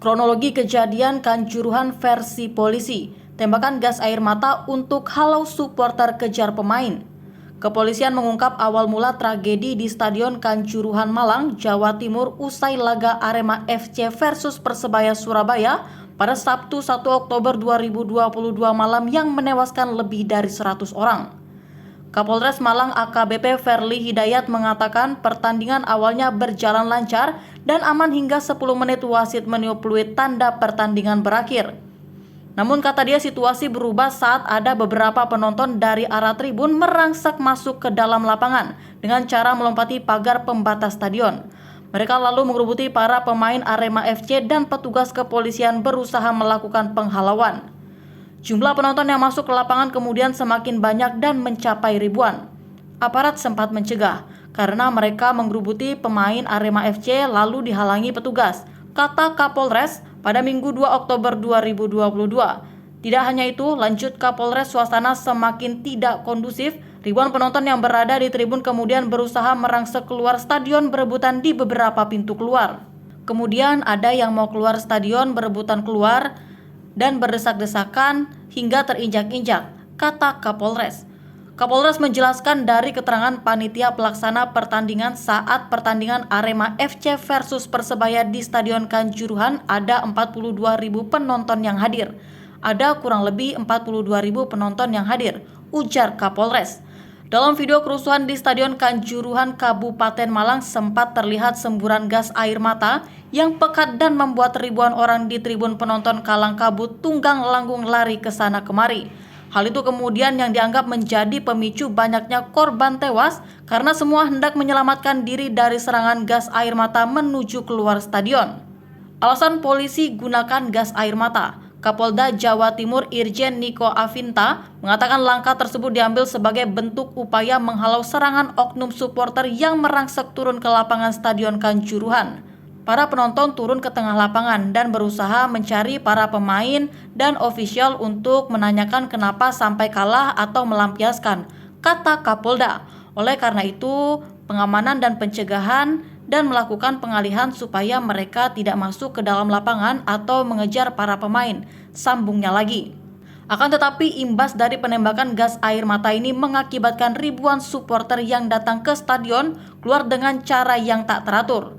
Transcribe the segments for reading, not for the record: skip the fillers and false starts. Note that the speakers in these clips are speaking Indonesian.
Kronologi kejadian Kanjuruhan versi polisi, tembakan gas air mata untuk halau supporter kejar pemain. Kepolisian mengungkap awal mula tragedi di Stadion Kanjuruhan Malang, Jawa Timur usai laga Arema FC versus Persebaya Surabaya pada Sabtu 1 Oktober 2022 malam yang menewaskan lebih dari 100 orang. Kapolres Malang AKBP Ferli Hidayat mengatakan pertandingan awalnya berjalan lancar dan aman hingga 10 menit wasit meniup peluit tanda pertandingan berakhir. Namun kata dia situasi berubah saat ada beberapa penonton dari arah tribun merangsek masuk ke dalam lapangan dengan cara melompati pagar pembatas stadion. Mereka lalu mengerubuti para pemain Arema FC dan petugas kepolisian berusaha melakukan penghalauan. Jumlah penonton yang masuk ke lapangan kemudian semakin banyak dan mencapai ribuan. Aparat sempat mencegah karena mereka menggerubuti pemain Arema FC lalu dihalangi petugas, kata Kapolres pada Minggu 2 Oktober 2022. Tidak hanya itu, lanjut Kapolres, suasana semakin tidak kondusif. Ribuan penonton yang berada di tribun kemudian berusaha merangsek keluar stadion berebutan di beberapa pintu keluar. Kemudian ada yang mau keluar stadion berebutan keluar dan berdesak-desakan hingga terinjak-injak, kata Kapolres. Kapolres menjelaskan dari keterangan panitia pelaksana pertandingan saat pertandingan Arema FC versus Persebaya di Stadion Kanjuruhan ada 42.000 penonton yang hadir. Ada kurang lebih 42.000 penonton yang hadir, ujar Kapolres. Dalam video kerusuhan di Stadion Kanjuruhan Kabupaten Malang sempat terlihat semburan gas air mata yang pekat dan membuat ribuan orang di tribun penonton kalang kabut tunggang langgung lari ke sana kemari. Hal itu kemudian yang dianggap menjadi pemicu banyaknya korban tewas karena semua hendak menyelamatkan diri dari serangan gas air mata menuju keluar stadion. Alasan polisi gunakan gas air mata. Kapolda Jawa Timur Irjen Niko Afinta mengatakan langkah tersebut diambil sebagai bentuk upaya menghalau serangan oknum supporter yang merangsek turun ke lapangan Stadion Kanjuruhan. Para penonton turun ke tengah lapangan dan berusaha mencari para pemain dan ofisial untuk menanyakan kenapa sampai kalah atau melampiaskan, kata Kapolda. Oleh karena itu, pengamanan dan pencegahan dan melakukan pengalihan supaya mereka tidak masuk ke dalam lapangan atau mengejar para pemain, sambungnya lagi. Akan tetapi imbas dari penembakan gas air mata ini mengakibatkan ribuan supporter yang datang ke stadion keluar dengan cara yang tak teratur.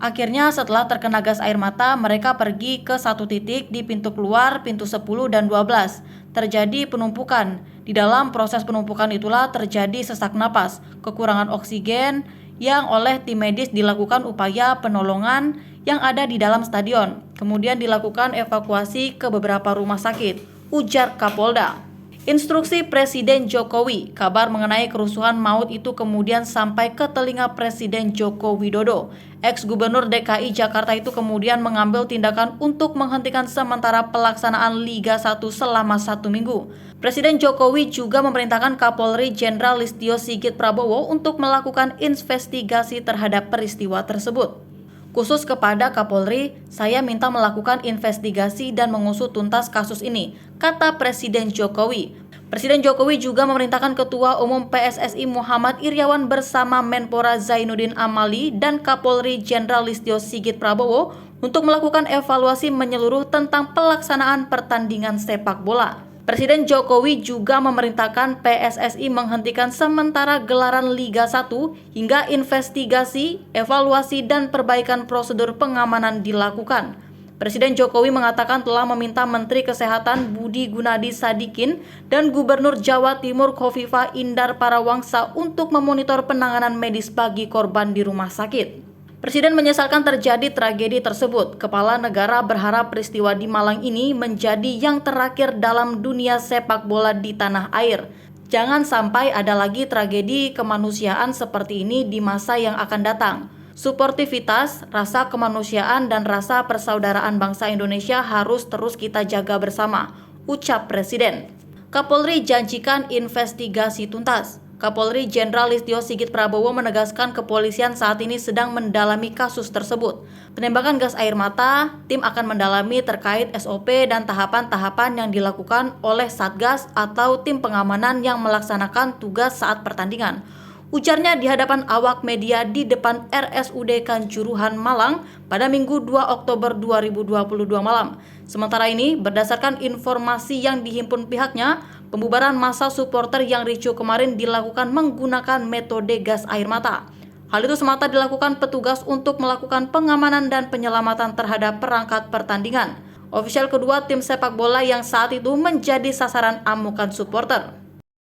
Akhirnya setelah terkena gas air mata, mereka pergi ke satu titik di pintu keluar, pintu 10 dan 12. Terjadi penumpukan. Di dalam proses penumpukan itulah terjadi sesak napas, kekurangan oksigen, yang oleh tim medis dilakukan upaya penolongan yang ada di dalam stadion. Kemudian dilakukan evakuasi ke beberapa rumah sakit, ujar Kapolda. Instruksi Presiden Jokowi, kabar mengenai kerusuhan maut itu kemudian sampai ke telinga Presiden Joko Widodo. Ex-Gubernur DKI Jakarta itu kemudian mengambil tindakan untuk menghentikan sementara pelaksanaan Liga 1 selama 1 minggu. Presiden Jokowi juga memerintahkan Kapolri Jenderal Listio Sigit Prabowo untuk melakukan investigasi terhadap peristiwa tersebut. Khusus kepada Kapolri, saya minta melakukan investigasi dan mengusut tuntas kasus ini, kata Presiden Jokowi. Presiden Jokowi juga memerintahkan Ketua Umum PSSI Muhammad Iryawan bersama Menpora Zainuddin Amali dan Kapolri Jenderal Listio Sigit Prabowo untuk melakukan evaluasi menyeluruh tentang pelaksanaan pertandingan sepak bola. Presiden Jokowi juga memerintahkan PSSI menghentikan sementara gelaran Liga 1 hingga investigasi, evaluasi, dan perbaikan prosedur pengamanan dilakukan. Presiden Jokowi mengatakan telah meminta Menteri Kesehatan Budi Gunadi Sadikin dan Gubernur Jawa Timur Khofifah Indar Parawangsa untuk memonitor penanganan medis bagi korban di rumah sakit. Presiden menyesalkan terjadi tragedi tersebut. Kepala negara berharap peristiwa di Malang ini menjadi yang terakhir dalam dunia sepak bola di tanah air. Jangan sampai ada lagi tragedi kemanusiaan seperti ini di masa yang akan datang. Suportivitas, rasa kemanusiaan, dan rasa persaudaraan bangsa Indonesia harus terus kita jaga bersama, ucap Presiden. Kapolri janjikan investigasi tuntas. Kapolri Jenderal Listio Sigit Prabowo menegaskan kepolisian saat ini sedang mendalami kasus tersebut. Penembakan gas air mata, tim akan mendalami terkait SOP dan tahapan-tahapan yang dilakukan oleh Satgas atau tim pengamanan yang melaksanakan tugas saat pertandingan. Ujarnya di hadapan awak media di depan RSUD Kanjuruhan Malang pada Minggu 2 Oktober 2022 malam. Sementara ini, berdasarkan informasi yang dihimpun pihaknya, pembubaran massa supporter yang ricuh kemarin dilakukan menggunakan metode gas air mata. Hal itu semata dilakukan petugas untuk melakukan pengamanan dan penyelamatan terhadap perangkat pertandingan. Ofisial kedua tim sepak bola yang saat itu menjadi sasaran amukan supporter.